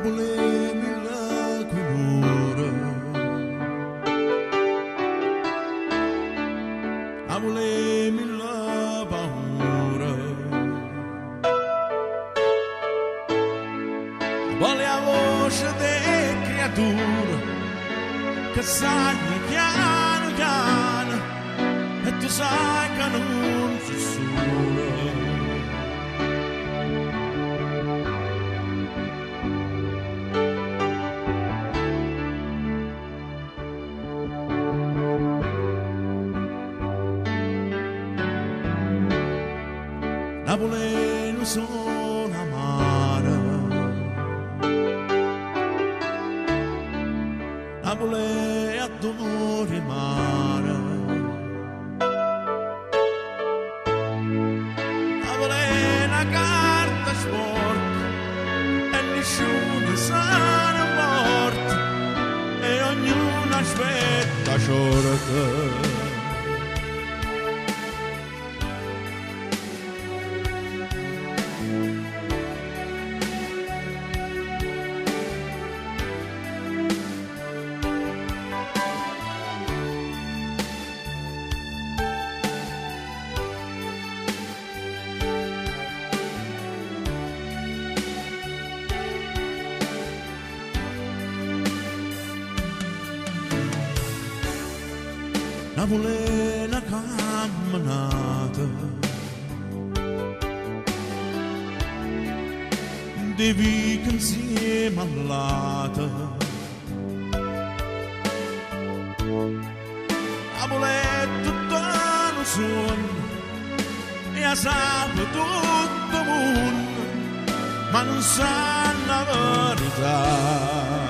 volemi la culura, a volemi la paura, vale a voce delle creature che sanno piano piano e tu sai che non ci sono. Napoli non sono amara, Napoli è d'amore mare, Napoli è una carta sporca e nessuno sa ne morto e ognuno aspetta ciorta. Napoli è una camminata di viche insieme all'ata. Napoli è tutto un sogno e a sape tutto il mondo, ma non sa la verità.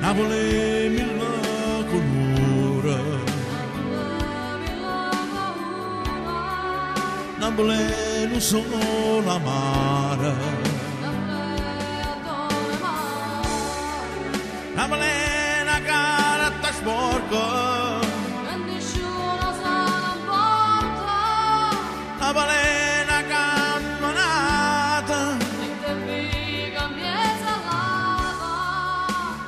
Napoli mille colore, Napoli non solo amare, Napoli è una carta sporca e nessuno sa ne porta, Napoli è una camminata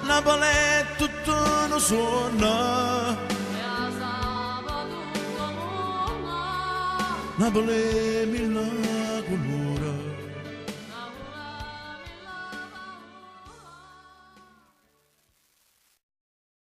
Napoli è tutto un suono, Napoli è mille colore.